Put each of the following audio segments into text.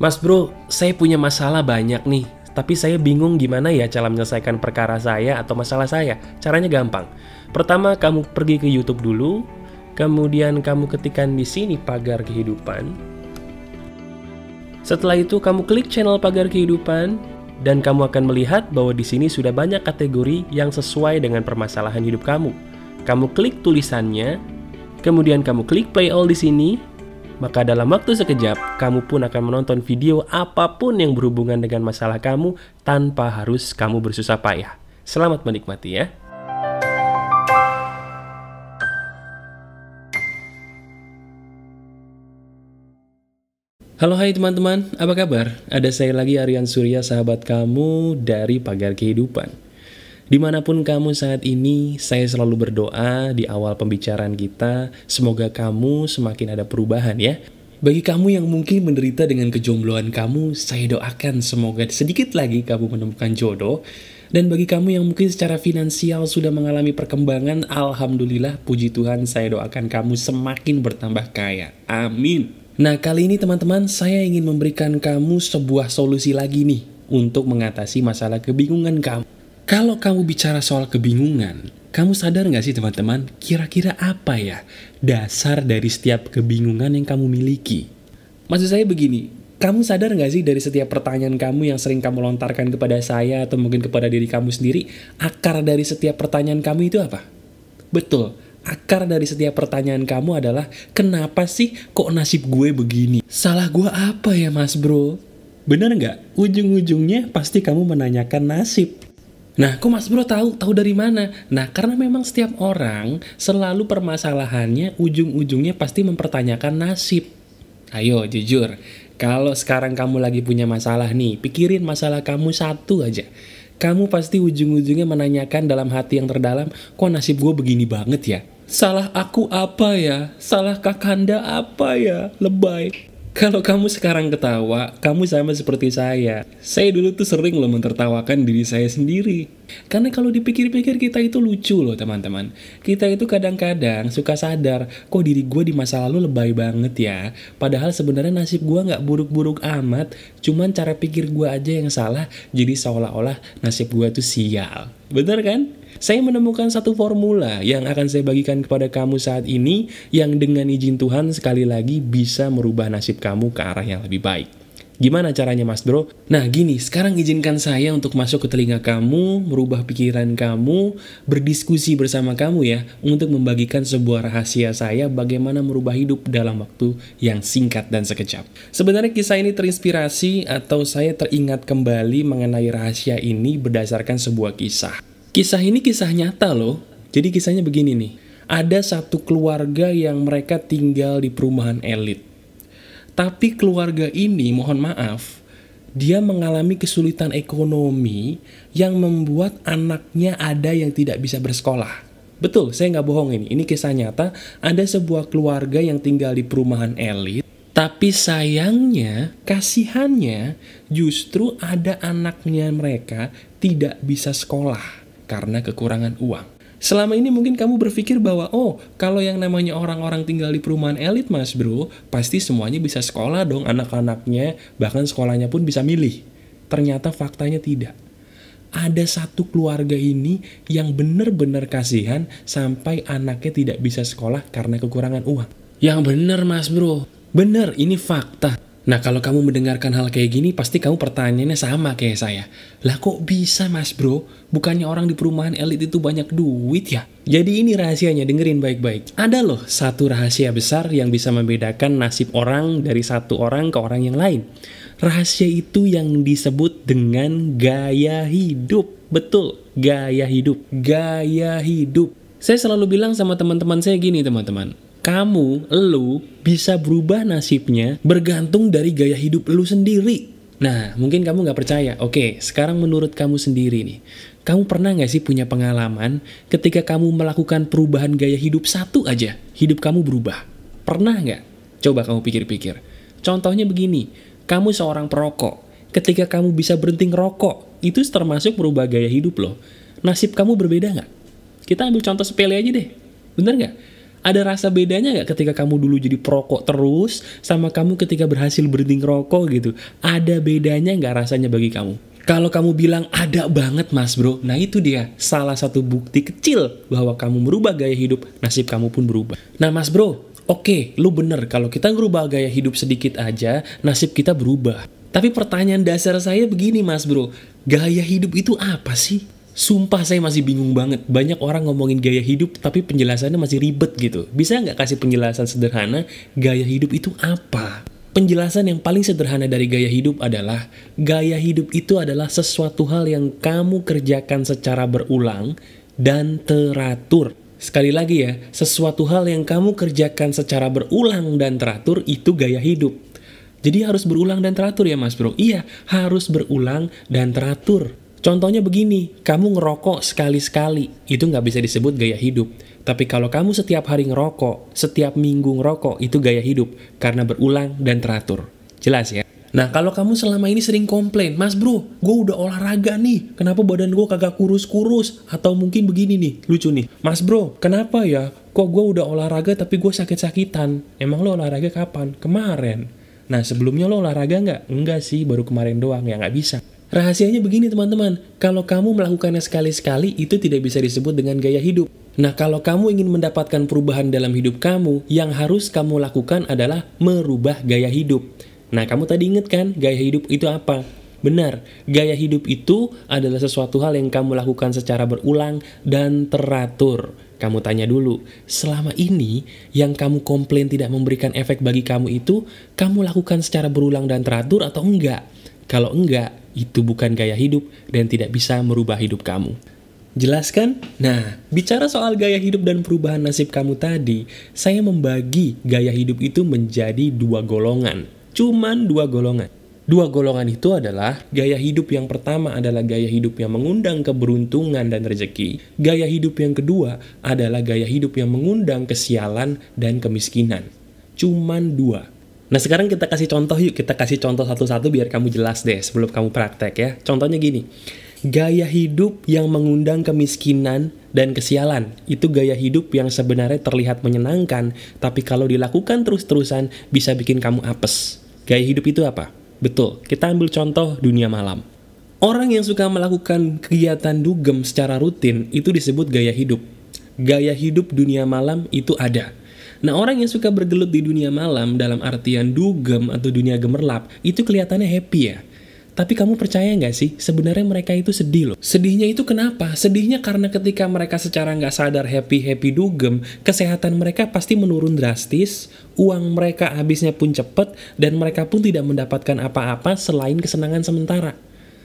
Mas bro, saya punya masalah banyak nih, tapi saya bingung gimana ya cara menyelesaikan perkara saya atau masalah saya. Caranya gampang. Pertama, kamu pergi ke YouTube dulu, kemudian kamu ketikkan di sini Pagar Kehidupan. Setelah itu kamu klik channel Pagar Kehidupan, dan kamu akan melihat bahwa di sini sudah banyak kategori yang sesuai dengan permasalahan hidup kamu. Kamu klik tulisannya, kemudian kamu klik play all di sini. Maka dalam waktu sekejap, kamu pun akan menonton video apapun yang berhubungan dengan masalah kamu tanpa harus kamu bersusah payah. Selamat menikmati ya. Halo hai teman-teman, apa kabar? Ada saya lagi Aryan Surya, sahabat kamu dari Pagar Kehidupan. Dimanapun kamu saat ini, saya selalu berdoa di awal pembicaraan kita, semoga kamu semakin ada perubahan ya. Bagi kamu yang mungkin menderita dengan kejombloan kamu, saya doakan semoga sedikit lagi kamu menemukan jodoh. Dan bagi kamu yang mungkin secara finansial sudah mengalami perkembangan, alhamdulillah, puji Tuhan, saya doakan kamu semakin bertambah kaya. Amin. Nah, kali ini teman-teman, saya ingin memberikan kamu sebuah solusi lagi nih untuk mengatasi masalah kebingungan kamu. Kalau kamu bicara soal kebingungan, kamu sadar nggak sih teman-teman, kira-kira apa ya dasar dari setiap kebingungan yang kamu miliki? Maksud saya begini, kamu sadar nggak sih dari setiap pertanyaan kamu yang sering kamu lontarkan kepada saya atau mungkin kepada diri kamu sendiri, akar dari setiap pertanyaan kamu itu apa? Betul, akar dari setiap pertanyaan kamu adalah, kenapa sih kok nasib gue begini? Salah gue apa ya mas bro? Bener nggak? Ujung-ujungnya pasti kamu menanyakan nasib. Nah, kok Mas Bro tahu dari mana? Nah, karena memang setiap orang selalu permasalahannya ujung-ujungnya pasti mempertanyakan nasib. Ayo, jujur. Kalau sekarang kamu lagi punya masalah nih, pikirin masalah kamu satu aja. Kamu pasti ujung-ujungnya menanyakan dalam hati yang terdalam, kok nasib gue begini banget ya? Salah aku apa ya? Salah Kakanda apa ya? Lebay. Kalau kamu sekarang ketawa, kamu sama seperti saya. Saya dulu tuh sering loh mentertawakan diri saya sendiri. Karena kalau dipikir-pikir kita itu lucu loh teman-teman. Kita itu kadang-kadang suka sadar, kok diri gue di masa lalu lebay banget ya. Padahal sebenarnya nasib gue gak buruk-buruk amat. Cuman cara pikir gue aja yang salah, jadi seolah-olah nasib gue tuh sial. Bener kan? Saya menemukan satu formula yang akan saya bagikan kepada kamu saat ini, yang dengan izin Tuhan sekali lagi bisa merubah nasib kamu ke arah yang lebih baik. Gimana caranya mas bro? Nah gini, sekarang izinkan saya untuk masuk ke telinga kamu, merubah pikiran kamu, berdiskusi bersama kamu ya, untuk membagikan sebuah rahasia saya bagaimana merubah hidup dalam waktu yang singkat dan sekejap. Sebenarnya kisah ini terinspirasi atau saya teringat kembali mengenai rahasia ini berdasarkan sebuah kisah. Kisah ini kisah nyata loh. Jadi kisahnya begini nih. Ada satu keluarga yang mereka tinggal di perumahan elit. Tapi keluarga ini, mohon maaf, dia mengalami kesulitan ekonomi yang membuat anaknya ada yang tidak bisa bersekolah. Betul, saya nggak bohong ini. Ini kisah nyata. Ada sebuah keluarga yang tinggal di perumahan elit. Tapi sayangnya, kasihannya, justru ada anaknya mereka tidak bisa sekolah karena kekurangan uang. Selama ini mungkin kamu berpikir bahwa, oh, kalau yang namanya orang-orang tinggal di perumahan elit mas bro, pasti semuanya bisa sekolah dong anak-anaknya, bahkan sekolahnya pun bisa milih. Ternyata faktanya tidak. Ada satu keluarga ini yang benar-benar kasihan sampai anaknya tidak bisa sekolah karena kekurangan uang. Yang benar mas bro, benar, ini fakta. Nah kalau kamu mendengarkan hal kayak gini, pasti kamu pertanyaannya sama kayak saya. Lah kok bisa mas bro? Bukannya orang di perumahan elit itu banyak duit ya? Jadi ini rahasianya, dengerin baik-baik. Ada loh satu rahasia besar yang bisa membedakan nasib orang dari satu orang ke orang yang lain. Rahasia itu yang disebut dengan gaya hidup. Betul, gaya hidup. Gaya hidup. Saya selalu bilang sama teman-teman saya gini teman-teman. Kamu, lu, bisa berubah nasibnya bergantung dari gaya hidup lu sendiri. Nah, mungkin kamu gak percaya. Oke, sekarang menurut kamu sendiri nih. Kamu pernah gak sih punya pengalaman ketika kamu melakukan perubahan gaya hidup satu aja, hidup kamu berubah? Pernah gak? Coba kamu pikir-pikir. Contohnya begini, kamu seorang perokok. Ketika kamu bisa berhenti ngerokok, itu termasuk merubah gaya hidup loh. Nasib kamu berbeda gak? Kita ambil contoh sepele aja deh. Bener gak? Ada rasa bedanya nggak ketika kamu dulu jadi perokok terus, sama kamu ketika berhasil berhenti ngerokok gitu? Ada bedanya nggak rasanya bagi kamu? Kalau kamu bilang ada banget mas bro, nah itu dia salah satu bukti kecil bahwa kamu merubah gaya hidup, nasib kamu pun berubah. Nah mas bro, oke, lu bener kalau kita ngerubah gaya hidup sedikit aja, nasib kita berubah. Tapi pertanyaan dasar saya begini mas bro, gaya hidup itu apa sih? Sumpah saya masih bingung banget. Banyak orang ngomongin gaya hidup tapi penjelasannya masih ribet gitu. Bisa nggak kasih penjelasan sederhana gaya hidup itu apa? Penjelasan yang paling sederhana dari gaya hidup adalah gaya hidup itu adalah sesuatu hal yang kamu kerjakan secara berulang dan teratur. Sekali lagi ya, sesuatu hal yang kamu kerjakan secara berulang dan teratur itu gaya hidup. Jadi harus berulang dan teratur ya mas bro? Iya, harus berulang dan teratur. Contohnya begini, kamu ngerokok sekali-sekali, itu nggak bisa disebut gaya hidup. Tapi kalau kamu setiap hari ngerokok, setiap minggu ngerokok, itu gaya hidup, karena berulang dan teratur. Jelas ya? Nah, kalau kamu selama ini sering komplain, mas bro, gue udah olahraga nih, kenapa badan gue kagak kurus-kurus? Atau mungkin begini nih, lucu nih, mas bro, kenapa ya, kok gue udah olahraga tapi gue sakit-sakitan? Emang lo olahraga kapan? Kemarin. Nah, sebelumnya lo olahraga nggak? Enggak sih, baru kemarin doang, ya nggak bisa. Rahasianya begini teman-teman, kalau kamu melakukannya sekali-sekali itu tidak bisa disebut dengan gaya hidup. Nah kalau kamu ingin mendapatkan perubahan dalam hidup kamu, yang harus kamu lakukan adalah merubah gaya hidup. Nah kamu tadi inget kan gaya hidup itu apa? Benar, gaya hidup itu adalah sesuatu hal yang kamu lakukan secara berulang dan teratur. Kamu tanya dulu, selama ini yang kamu komplain tidak memberikan efek bagi kamu itu, kamu lakukan secara berulang dan teratur atau enggak? Kalau enggak, itu bukan gaya hidup dan tidak bisa merubah hidup kamu. Jelas kan? Nah, bicara soal gaya hidup dan perubahan nasib kamu tadi, saya membagi gaya hidup itu menjadi dua golongan. Cuman dua golongan. Dua golongan itu adalah gaya hidup yang pertama adalah gaya hidup yang mengundang keberuntungan dan rezeki. Gaya hidup yang kedua adalah gaya hidup yang mengundang kesialan dan kemiskinan. Cuman dua. Nah sekarang kita kasih contoh yuk, kita kasih contoh satu-satu biar kamu jelas deh sebelum kamu praktek ya. Contohnya gini, gaya hidup yang mengundang kemiskinan dan kesialan, itu gaya hidup yang sebenarnya terlihat menyenangkan, tapi kalau dilakukan terus-terusan bisa bikin kamu apes. Gaya hidup itu apa? Betul, kita ambil contoh dunia malam. Orang yang suka melakukan kegiatan dugem secara rutin itu disebut gaya hidup. Gaya hidup dunia malam itu ada. Nah orang yang suka bergelut di dunia malam dalam artian dugem atau dunia gemerlap itu kelihatannya happy ya. Tapi kamu percaya nggak sih sebenarnya mereka itu sedih loh. Sedihnya itu kenapa? Sedihnya karena ketika mereka secara nggak sadar happy dugem, kesehatan mereka pasti menurun drastis, uang mereka habisnya pun cepet, dan mereka pun tidak mendapatkan apa-apa selain kesenangan sementara.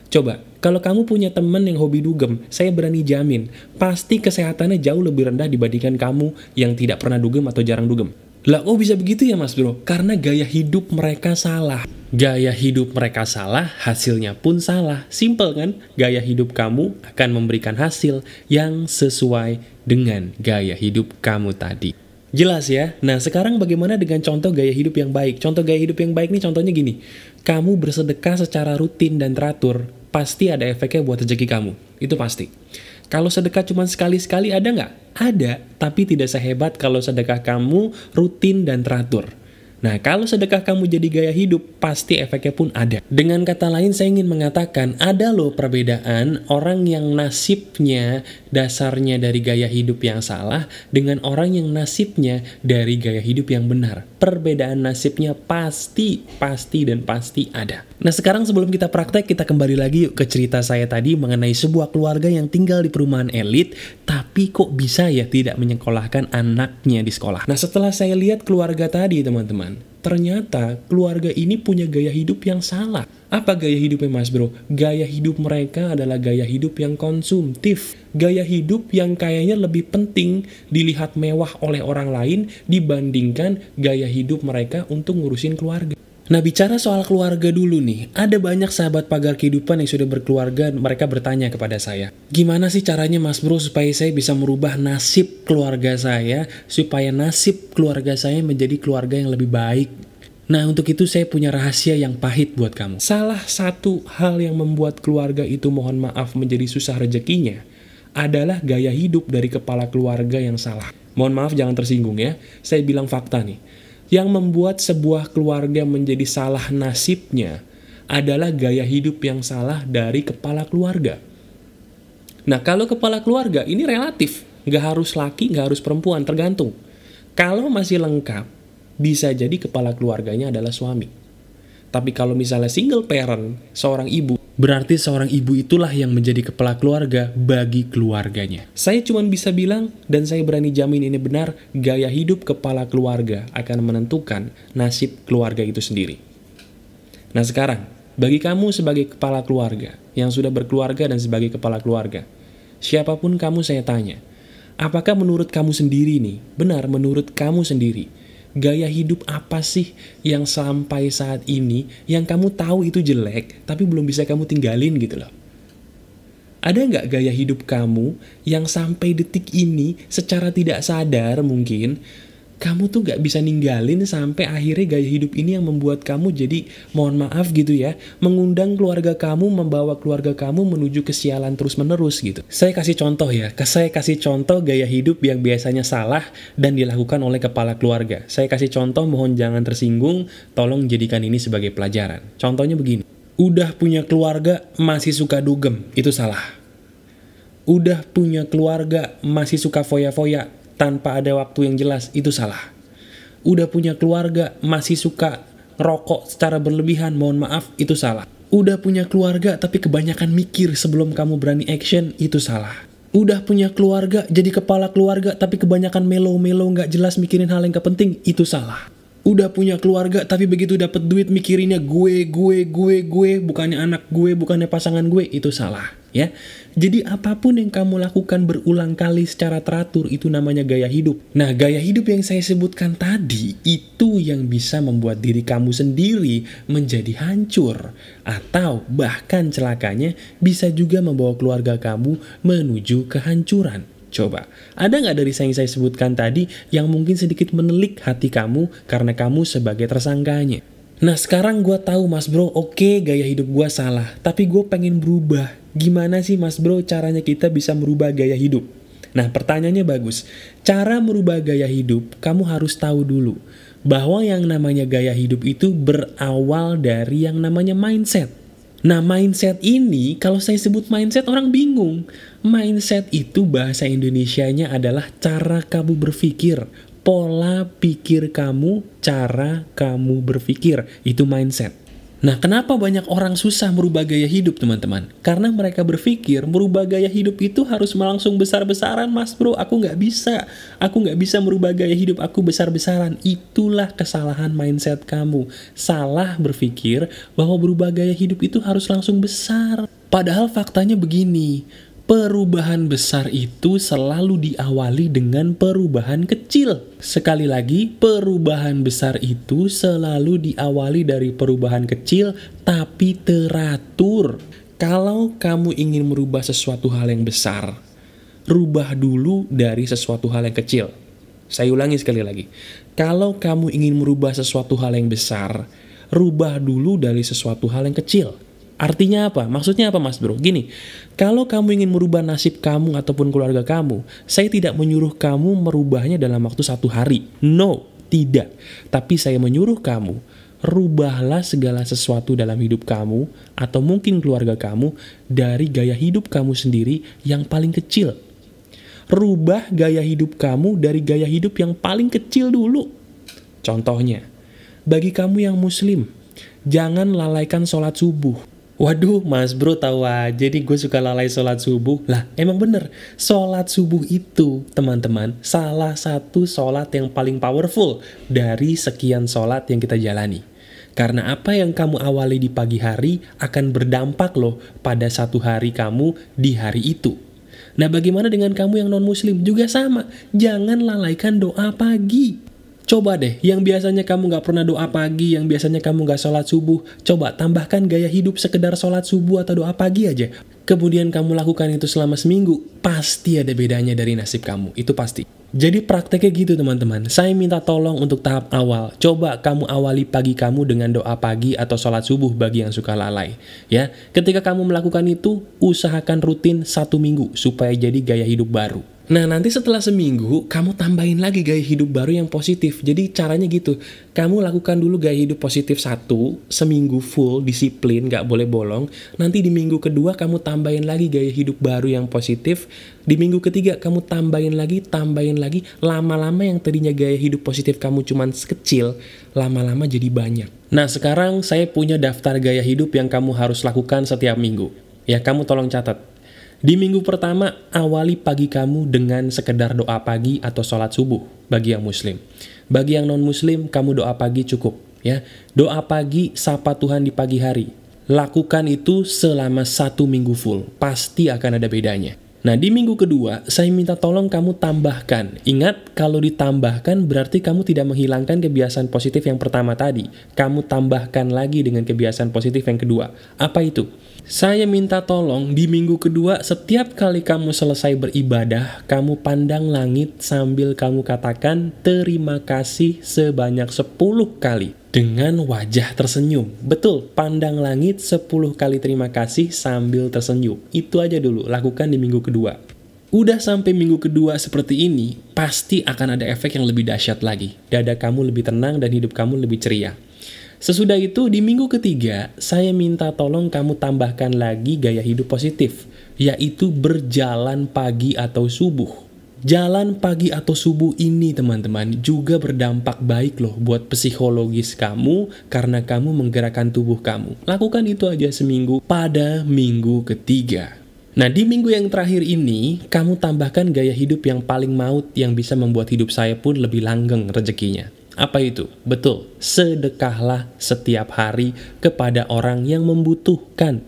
Coba, kalau kamu punya teman yang hobi dugem, saya berani jamin, pasti kesehatannya jauh lebih rendah dibandingkan kamu yang tidak pernah dugem atau jarang dugem. Lah, oh bisa begitu ya mas bro? Karena gaya hidup mereka salah. Gaya hidup mereka salah, hasilnya pun salah. Simple kan? Gaya hidup kamu akan memberikan hasil yang sesuai dengan gaya hidup kamu tadi. Jelas ya? Nah sekarang bagaimana dengan contoh gaya hidup yang baik? Contoh gaya hidup yang baik nih contohnya gini. Kamu bersedekah secara rutin dan teratur, pasti ada efeknya buat rezeki kamu. Itu pasti. Kalau sedekah cuma sekali-sekali ada nggak? Ada, tapi tidak sehebat kalau sedekah kamu rutin dan teratur. Nah, kalau sedekah kamu jadi gaya hidup, pasti efeknya pun ada. Dengan kata lain, saya ingin mengatakan, ada loh perbedaan orang yang nasibnya dasarnya dari gaya hidup yang salah, dengan orang yang nasibnya dari gaya hidup yang benar. Perbedaan nasibnya pasti ada. Nah, sekarang sebelum kita praktek, kita kembali lagi yuk ke cerita saya tadi mengenai sebuah keluarga yang tinggal di perumahan elit, tapi kok bisa ya tidak menyekolahkan anaknya di sekolah. Nah, setelah saya lihat keluarga tadi, teman-teman, ternyata keluarga ini punya gaya hidup yang salah. Apa gaya hidupnya mas bro? Gaya hidup mereka adalah gaya hidup yang konsumtif. Gaya hidup yang kayaknya lebih penting dilihat mewah oleh orang lain dibandingkan gaya hidup mereka untuk ngurusin keluarga. Nah bicara soal keluarga dulu nih, ada banyak sahabat pagar kehidupan yang sudah berkeluarga, mereka bertanya kepada saya, gimana sih caranya mas bro supaya saya bisa merubah nasib keluarga saya, supaya nasib keluarga saya menjadi keluarga yang lebih baik. Nah untuk itu saya punya rahasia yang pahit buat kamu. Salah satu hal yang membuat keluarga itu mohon maaf menjadi susah rezekinya, adalah gaya hidup dari kepala keluarga yang salah. Mohon maaf jangan tersinggung ya, saya bilang fakta nih. Yang membuat sebuah keluarga menjadi salah nasibnya adalah gaya hidup yang salah dari kepala keluarga. Nah, kalau kepala keluarga ini relatif, nggak harus laki, nggak harus perempuan, tergantung. Kalau masih lengkap, bisa jadi kepala keluarganya adalah suami. Tapi kalau misalnya single parent, seorang ibu, berarti seorang ibu itulah yang menjadi kepala keluarga bagi keluarganya. Saya cuma bisa bilang, dan saya berani jamin ini benar, gaya hidup kepala keluarga akan menentukan nasib keluarga itu sendiri. Nah sekarang, bagi kamu sebagai kepala keluarga, yang sudah berkeluarga dan sebagai kepala keluarga, siapapun kamu saya tanya, apakah menurut kamu sendiri nih, benar menurut kamu sendiri, gaya hidup apa sih yang sampai saat ini, yang kamu tahu itu jelek, tapi belum bisa kamu tinggalin gitu loh. Ada nggak gaya hidup kamu yang sampai detik ini secara tidak sadar mungkin, kamu tuh gak bisa ninggalin sampai akhirnya gaya hidup ini yang membuat kamu jadi, mohon maaf gitu ya, mengundang keluarga kamu, membawa keluarga kamu menuju kesialan terus-menerus gitu. Saya kasih contoh ya, saya kasih contoh gaya hidup yang biasanya salah dan dilakukan oleh kepala keluarga. Saya kasih contoh, mohon jangan tersinggung, tolong jadikan ini sebagai pelajaran. Contohnya begini, udah punya keluarga masih suka dugem, itu salah. Udah punya keluarga masih suka foya-foya, tanpa ada waktu yang jelas, itu salah. Udah punya keluarga, masih suka ngerokok secara berlebihan, mohon maaf, itu salah. Udah punya keluarga, tapi kebanyakan mikir sebelum kamu berani action, itu salah. Udah punya keluarga, jadi kepala keluarga, tapi kebanyakan melo-melo gak jelas mikirin hal yang gak penting, itu salah. Udah punya keluarga, tapi begitu dapet duit mikirinnya gue, bukannya anak gue, bukannya pasangan gue, itu salah. Ya, jadi apapun yang kamu lakukan berulang kali secara teratur itu namanya gaya hidup. Nah, gaya hidup yang saya sebutkan tadi itu yang bisa membuat diri kamu sendiri menjadi hancur, atau bahkan celakanya bisa juga membawa keluarga kamu menuju kehancuran. Coba, ada nggak dari yang saya sebutkan tadi yang mungkin sedikit menelik hati kamu karena kamu sebagai tersangkanya? Nah sekarang gue tahu mas bro, oke, gaya hidup gue salah, tapi gue pengen berubah. Gimana sih mas bro caranya kita bisa merubah gaya hidup? Nah pertanyaannya bagus. Cara merubah gaya hidup, kamu harus tahu dulu bahwa yang namanya gaya hidup itu berawal dari yang namanya mindset. Nah mindset ini, kalau saya sebut mindset orang bingung. Mindset itu bahasa Indonesianya adalah cara kamu berpikir, pola pikir kamu, cara kamu berpikir, itu mindset. Nah, kenapa banyak orang susah merubah gaya hidup, teman-teman? Karena mereka berpikir merubah gaya hidup itu harus melangsung besar-besaran, mas bro. Aku nggak bisa merubah gaya hidup aku besar-besaran. Itulah kesalahan mindset kamu. Salah berpikir bahwa berubah gaya hidup itu harus langsung besar. Padahal faktanya begini, perubahan besar itu selalu diawali dengan perubahan kecil. Sekali lagi, perubahan besar itu selalu diawali dari perubahan kecil, tapi teratur. Kalau kamu ingin merubah sesuatu hal yang besar, rubah dulu dari sesuatu hal yang kecil. Saya ulangi sekali lagi. Kalau kamu ingin merubah sesuatu hal yang besar, rubah dulu dari sesuatu hal yang kecil. Artinya apa? Maksudnya apa mas bro? Gini, kalau kamu ingin merubah nasib kamu ataupun keluarga kamu, saya tidak menyuruh kamu merubahnya dalam waktu 1 hari. No, tidak. Tapi saya menyuruh kamu, rubahlah segala sesuatu dalam hidup kamu, atau mungkin keluarga kamu, dari gaya hidup kamu sendiri yang paling kecil. Rubah gaya hidup kamu dari gaya hidup yang paling kecil dulu. Contohnya, bagi kamu yang muslim, jangan lalaikan sholat subuh. Waduh mas bro tahu aja nih gue suka lalai sholat subuh. Lah emang bener, sholat subuh itu teman-teman salah satu sholat yang paling powerful dari sekian sholat yang kita jalani. Karena apa yang kamu awali di pagi hari akan berdampak loh pada satu hari kamu di hari itu. Nah bagaimana dengan kamu yang non muslim? Juga sama, jangan lalaikan doa pagi. Coba deh, yang biasanya kamu gak pernah doa pagi, yang biasanya kamu gak sholat subuh, coba tambahkan gaya hidup sekedar sholat subuh atau doa pagi aja. Kemudian kamu lakukan itu selama seminggu, pasti ada bedanya dari nasib kamu, itu pasti. Jadi prakteknya gitu teman-teman, saya minta tolong untuk tahap awal, coba kamu awali pagi kamu dengan doa pagi atau sholat subuh bagi yang suka lalai. Ya, ketika kamu melakukan itu, usahakan rutin 1 minggu supaya jadi gaya hidup baru. Nah, nanti setelah seminggu, kamu tambahin lagi gaya hidup baru yang positif. Jadi caranya gitu, kamu lakukan dulu gaya hidup positif 1, seminggu full, disiplin, gak boleh bolong. Nanti di minggu kedua, kamu tambahin lagi gaya hidup baru yang positif. Di minggu ketiga, kamu tambahin lagi. Lama-lama yang tadinya gaya hidup positif kamu cuman sekecil, lama-lama jadi banyak. Nah, sekarang saya punya daftar gaya hidup yang kamu harus lakukan setiap minggu. Ya, kamu tolong catat. Di minggu pertama, awali pagi kamu dengan sekedar doa pagi atau sholat subuh bagi yang muslim. Bagi yang non-muslim, kamu doa pagi cukup. Ya, doa pagi, sapa Tuhan di pagi hari. Lakukan itu selama 1 minggu full. Pasti akan ada bedanya. Nah, di minggu kedua, saya minta tolong kamu tambahkan. Ingat, kalau ditambahkan berarti kamu tidak menghilangkan kebiasaan positif yang pertama tadi. Kamu tambahkan lagi dengan kebiasaan positif yang kedua. Apa itu? Saya minta tolong di minggu kedua, setiap kali kamu selesai beribadah, kamu pandang langit sambil kamu katakan terima kasih sebanyak 10 kali. Dengan wajah tersenyum. Betul, pandang langit 10 kali terima kasih sambil tersenyum. Itu aja dulu, lakukan di minggu kedua. Udah sampai minggu kedua seperti ini, pasti akan ada efek yang lebih dahsyat lagi. Dada kamu lebih tenang dan hidup kamu lebih ceria. Sesudah itu, di minggu ketiga, saya minta tolong kamu tambahkan lagi gaya hidup positif, yaitu berjalan pagi atau subuh. Jalan pagi atau subuh ini, teman-teman, juga berdampak baik loh buat psikologis kamu karena kamu menggerakkan tubuh kamu. Lakukan itu aja seminggu pada minggu ketiga. Nah, di minggu yang terakhir ini, kamu tambahkan gaya hidup yang paling maut yang bisa membuat hidup saya pun lebih langgeng rezekinya. Apa itu? Betul, sedekahlah setiap hari kepada orang yang membutuhkan.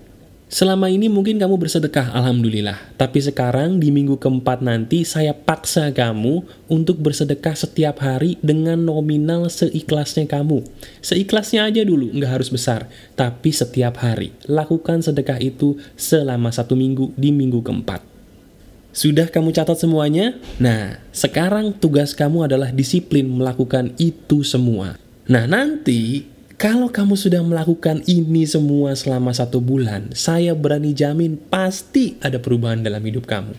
Selama ini mungkin kamu bersedekah, alhamdulillah. Tapi sekarang di minggu keempat nanti saya paksa kamu untuk bersedekah setiap hari dengan nominal seikhlasnya kamu. Seikhlasnya aja dulu, nggak harus besar. Tapi setiap hari, lakukan sedekah itu selama 1 minggu di minggu keempat. Sudah kamu catat semuanya? Nah, sekarang tugas kamu adalah disiplin melakukan itu semua. Nah, nanti kalau kamu sudah melakukan ini semua selama 1 bulan, saya berani jamin pasti ada perubahan dalam hidup kamu.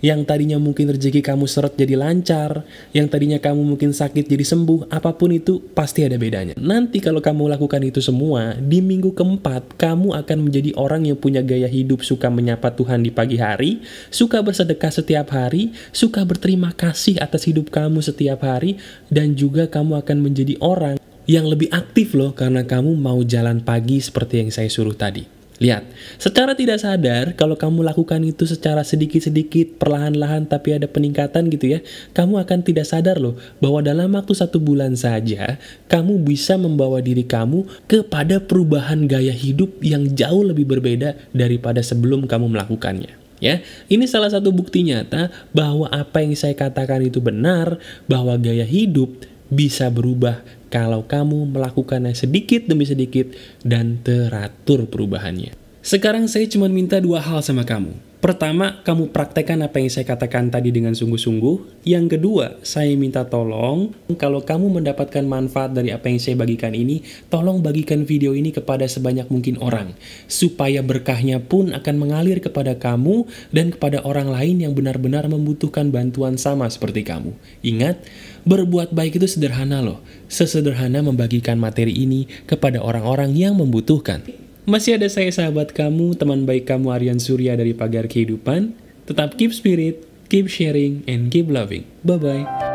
Yang tadinya mungkin rezeki kamu seret jadi lancar, yang tadinya kamu mungkin sakit jadi sembuh, apapun itu pasti ada bedanya. Nanti kalau kamu lakukan itu semua, di minggu keempat, kamu akan menjadi orang yang punya gaya hidup suka menyapa Tuhan di pagi hari, suka bersedekah setiap hari, suka berterima kasih atas hidup kamu setiap hari, dan juga kamu akan menjadi orang yang lebih aktif loh karena kamu mau jalan pagi seperti yang saya suruh tadi. Lihat, secara tidak sadar, kalau kamu lakukan itu secara sedikit-sedikit, perlahan-lahan, tapi ada peningkatan gitu ya, kamu akan tidak sadar loh, bahwa dalam waktu 1 bulan saja, kamu bisa membawa diri kamu kepada perubahan gaya hidup yang jauh lebih berbeda daripada sebelum kamu melakukannya. Ya, ini salah satu bukti nyata bahwa apa yang saya katakan itu benar, bahwa gaya hidup bisa berubah kalau kamu melakukannya sedikit demi sedikit dan teratur perubahannya. Sekarang saya cuma minta 2 hal sama kamu. Pertama, kamu praktekkan apa yang saya katakan tadi dengan sungguh-sungguh. Yang kedua, saya minta tolong, kalau kamu mendapatkan manfaat dari apa yang saya bagikan ini, tolong bagikan video ini kepada sebanyak mungkin orang. Supaya berkahnya pun akan mengalir kepada kamu dan kepada orang lain yang benar-benar membutuhkan bantuan sama seperti kamu. Ingat, berbuat baik itu sederhana loh. Sesederhana membagikan materi ini kepada orang-orang yang membutuhkan. Masih ada saya sahabat kamu, teman baik kamu Aryan Surya dari Pagar Kehidupan. Tetap keep spirit, keep sharing, and keep loving. Bye-bye.